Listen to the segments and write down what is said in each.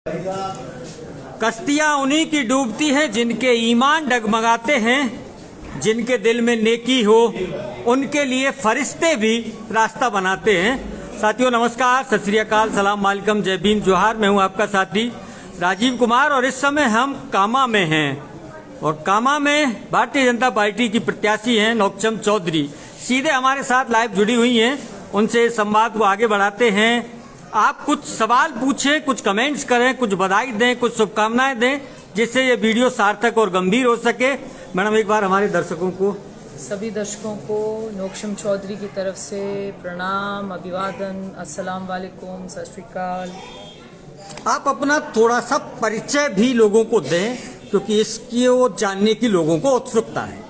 कश्तियाँ उन्हीं की डूबती हैं जिनके ईमान डगमगाते हैं, जिनके दिल में नेकी हो उनके लिए फरिश्ते भी रास्ता बनाते हैं। साथियों नमस्कार, सत श्री अकाल, सलाम वालेकुम, जय भीम, जोहार। मैं हूं आपका साथी राजीव कुमार और इस समय हम कामा में हैं और कामा में भारतीय जनता पार्टी की प्रत्याशी हैं नौक्षम चौधरी। सीधे हमारे साथ लाइव जुड़ी हुई हैं, उनसे संवाद को आगे बढ़ाते हैं। आप कुछ सवाल पूछें, कुछ कमेंट्स करें, कुछ बधाई दें, कुछ शुभकामनाएं दें, जिससे ये वीडियो सार्थक और गंभीर हो सके। मैडम एक बार हमारे दर्शकों को, सभी दर्शकों को नौक्षम चौधरी की तरफ से प्रणाम, अभिवादन, अस्सलाम वालेकुम, सत श्री अकाल। आप अपना थोड़ा सा परिचय भी लोगों को दें क्योंकि इसकी वो जानने की लोगों को उत्सुकता है।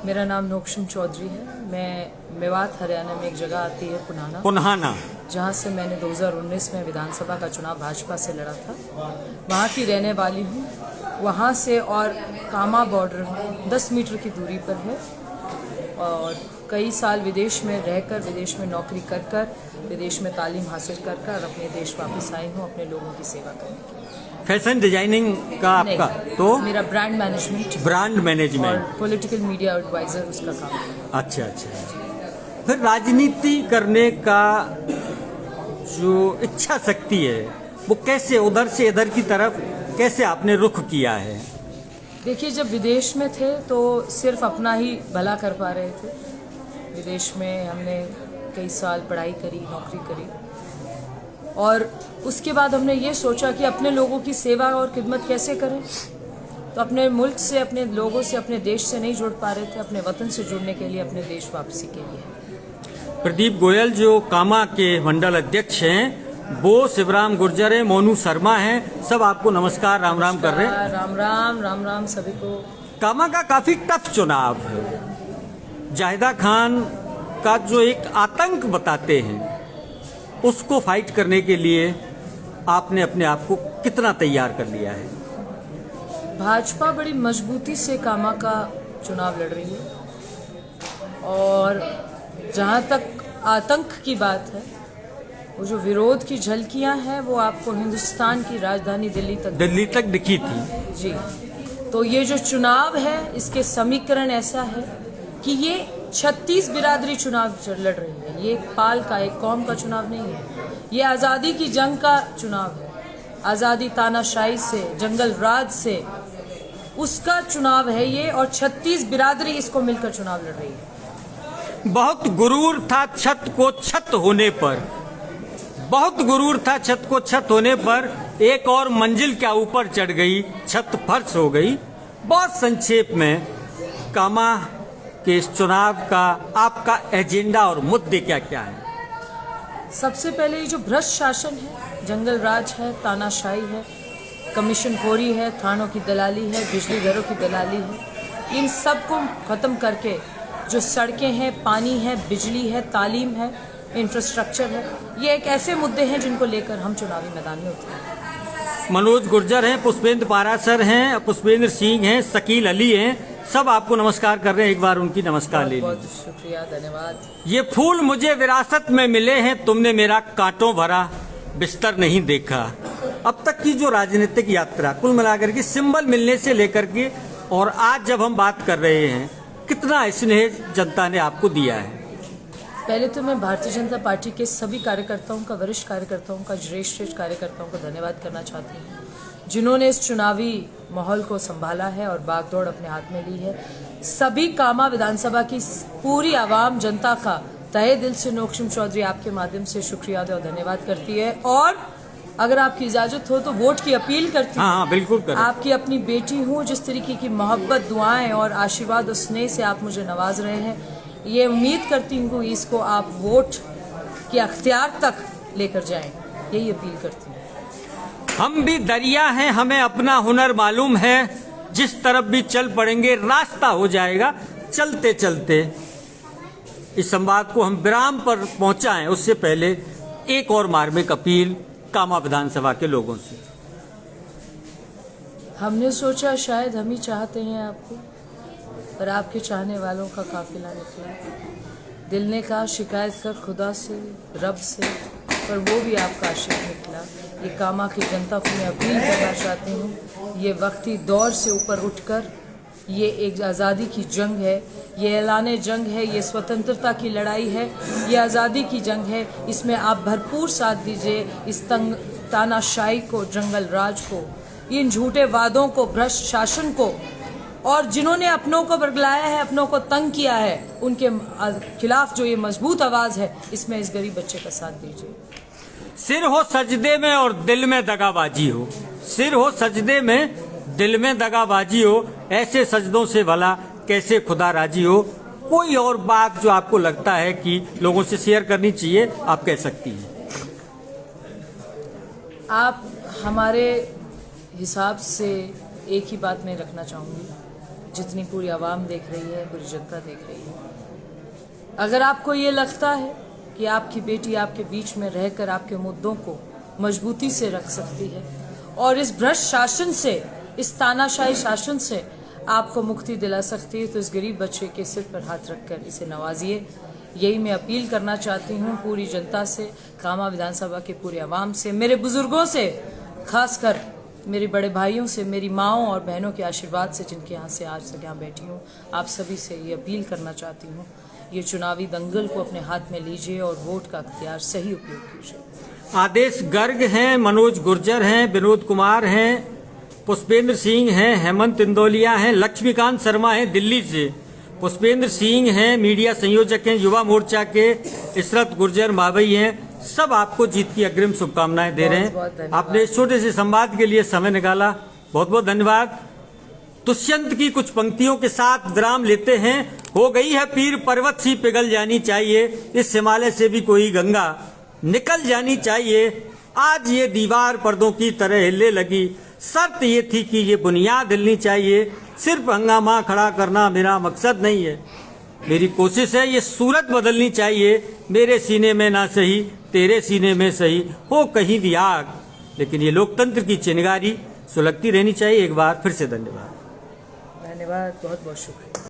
मेरा नाम नौक्षम चौधरी है। मैं मेवात हरियाणा में एक जगह आती है पुन्हाना, जहाँ से मैंने 2019 में विधानसभा का चुनाव भाजपा से लड़ा था, वहाँ की रहने वाली हूँ। वहाँ से और कामा बॉर्डर 10 मीटर की दूरी पर है और कई साल विदेश में रहकर, विदेश में नौकरी कर विदेश में तालीम हासिल कर अपने देश वापस आई हूँ अपने लोगों की सेवा करने के लिए। फैशन डिजाइनिंग का आपका तो मेरा ब्रांड मैनेजमेंट और पॉलिटिकल मीडिया एडवाइजर उसका काम है। अच्छा। फिर राजनीति करने का जो इच्छा शक्ति है वो कैसे उधर से इधर की तरफ कैसे आपने रुख किया है? देखिए, जब विदेश में थे तो सिर्फ अपना ही भला कर पा रहे थे। विदेश में हमने कई साल पढ़ाई करी, नौकरी करी और उसके बाद हमने ये सोचा कि अपने लोगों की सेवा और खिदमत कैसे करें। तो अपने मुल्क से, अपने लोगों से, अपने देश से नहीं जुड़ पा रहे थे, अपने वतन से जुड़ने के लिए, अपने देश वापसी के लिए। प्रदीप गोयल जो कामा के मंडल अध्यक्ष हैं, वो शिवराम गुर्जर है, मोनू शर्मा हैं, सब आपको नमस्कार, राम राम कर रहे हैं। राम राम सभी को। कामा का काफी टफ चुनाव है। जाहिदा खान का जो एक आतंक बताते हैं उसको फाइट करने के लिए आपने अपने आप को कितना तैयार कर लिया है? भाजपा बड़ी मजबूती से कामा का चुनाव लड़ रही है और जहाँ तक आतंक की बात है, वो जो विरोध की झलकियां हैं वो आपको हिंदुस्तान की राजधानी दिल्ली तक दिखी थी जी। तो ये जो चुनाव है इसके समीकरण ऐसा है कि ये 36 बिरादरी चुनाव लड़ रही है। ये एक पाल का, एक कौम का चुनाव नहीं है, ये आज़ादी की जंग का चुनाव है। आज़ादी तानाशाही से, जंगल राज से, उसका चुनाव है ये और 36 बिरादरी इसको मिलकर चुनाव लड़ रही है। बहुत गुरूर था छत को छत होने पर, बहुत गुरूर था छत को छत होने पर, एक और मंजिल क्या ऊपर चढ़ गई, छत फर्श हो गई। बहुत संक्षेप में कामा के इस चुनाव का आपका एजेंडा और मुद्दे क्या क्या है? सबसे पहले ये जो भ्रष्ट शासन है, जंगल राज है, तानाशाही है, कमीशन खोरी है, थानों की दलाली है, बिजली घरों की दलाली है, इन सब को खत्म करके जो सड़कें हैं, पानी है, बिजली है, तालीम है, इंफ्रास्ट्रक्चर है, ये एक ऐसे मुद्दे हैं जिनको लेकर हम चुनावी मैदान में उतरे हैं। मनोज गुर्जर हैं, पुष्पेंद्र पाराशर हैं, पुष्पेंद्र सिंह हैं, शकील अली हैं, सब आपको नमस्कार कर रहे हैं। एक बार उनकी नमस्कार ले लीजिए। बहुत शुक्रिया, धन्यवाद। ये फूल मुझे विरासत में मिले हैं, तुमने मेरा कांटों भरा बिस्तर नहीं देखा। अब तक की जो राजनीतिक यात्रा कुल मिलाकर के सिंबल मिलने से लेकर के और आज जब हम बात कर रहे हैं, कितना स्नेह जनता ने आपको दिया है? पहले तो मैं भारतीय जनता पार्टी के सभी कार्यकर्ताओं का, वरिष्ठ कार्यकर्ताओं का, श्रेष्ठ कार्यकर्ताओं का धन्यवाद करना चाहती हूँ जिन्होंने इस चुनावी माहौल को संभाला है और बागडोर अपने हाथ में ली है। सभी कामा विधानसभा की पूरी आवाम, जनता का तहे दिल से नौक्षम चौधरी आपके माध्यम से शुक्रिया और धन्यवाद करती है और अगर आपकी इजाजत हो तो वोट की अपील करती हूँ। हाँ, बिल्कुल करें। आपकी अपनी बेटी हूँ, जिस तरीके की मोहब्बत, दुआएं और आशीर्वाद और स्नेह से आप मुझे नवाज रहे हैं, ये उम्मीद करती हूँ इसको आप वोट के अख्तियार तक लेकर जाएं, यही अपील करती हूँ। हम भी दरिया हैं, हमें अपना हुनर मालूम है, जिस तरफ भी चल पड़ेंगे रास्ता हो जाएगा। चलते चलते इस संवाद को हम विराम पर पहुंचाएं उससे पहले एक और मार्मिक अपील कामा विधानसभा के लोगों से। हमने सोचा शायद हम ही चाहते हैं आपको, पर आपके चाहने वालों का काफिला निकला। दिल ने कहा शिकायत कर खुदा से, रब से, पर वो भी आपका आशिक निकला। ये कामा की जनता को मैं अपील करना चाहती हूँ, ये वक्ती दौर से ऊपर उठकर ये एक आज़ादी की जंग है, ये ऐलान जंग है, ये स्वतंत्रता की लड़ाई है, ये आज़ादी की जंग है। इसमें आप भरपूर साथ दीजिए। इस तानाशाही को, जंगल राज को, इन झूठे वादों को, भ्रष्ट शासन को, और जिन्होंने अपनों को बरगलाया है, अपनों को तंग किया है, उनके खिलाफ जो ये मजबूत आवाज़ है, इसमें इस गरीब बच्चे का साथ दीजिए। सिर हो सजदे में और दिल में दगाबाजी हो, सिर हो सजदे में दिल में दगाबाजी हो, ऐसे सजदों से भला कैसे खुदा राजी हो। कोई और बात जो आपको लगता है कि लोगों से शेयर करनी चाहिए, आप कह सकती हैं। आप हमारे हिसाब से एक ही बात मैं रखना चाहूँगी, जितनी पूरी आवाम देख रही है, पूरी जनता देख रही है। अगर आपको ये लगता है कि आपकी बेटी आपके बीच में रहकर आपके मुद्दों को मजबूती से रख सकती है और इस भ्रष्ट शासन से, इस तानाशाही शासन से आपको मुक्ति दिला सकती है, तो इस गरीब बच्चे के सिर पर हाथ रखकर इसे नवाजिए। यही मैं अपील करना चाहती हूँ पूरी जनता से, कामा विधानसभा के पूरे आवाम से, मेरे बुजुर्गों से, खासकर मेरे बड़े भाइयों से, मेरी माँओं और बहनों के आशीर्वाद से, जिनके यहाँ से आज तक यहाँ बैठी हूँ। आप सभी से ये अपील करना चाहती हूँ, ये चुनावी दंगल को अपने हाथ में लीजिए और वोट का अख्तियार सही उपयोग कीजिए। आदेश गर्ग हैं, मनोज गुर्जर हैं, विनोद कुमार हैं, पुष्पेंद्र सिंह हैं, हेमंत इंदौलिया हैं, लक्ष्मीकांत शर्मा हैं दिल्ली से, पुष्पेंद्र सिंह हैं, मीडिया संयोजक हैं युवा मोर्चा के, इशरत गुर्जर मावई हैं। सब आपको जीत की अग्रिम शुभकामनाएं दे रहे हैं। आपने इस छोटे से संवाद के लिए समय निकाला, बहुत बहुत धन्यवाद। दुष्यंत की कुछ पंक्तियों के साथ विराम लेते हैं। हो गई है पीर पर्वत सी पिघल जानी चाहिए, इस हिमालय से भी कोई गंगा निकल जानी चाहिए। आज ये दीवार पर्दों की तरह हिले लगी, शर्त ये थी कि ये बुनियाद हिलनी चाहिए। सिर्फ हंगामा खड़ा करना मेरा मकसद नहीं है, मेरी कोशिश है ये सूरत बदलनी चाहिए। मेरे सीने में ना सही, तेरे सीने में सही हो कहीं भी आग, लेकिन ये लोकतंत्र की चिंगारी सुलगती रहनी चाहिए। एक बार फिर से धन्यवाद। धन्यवाद, बहुत बहुत शुक्रिया।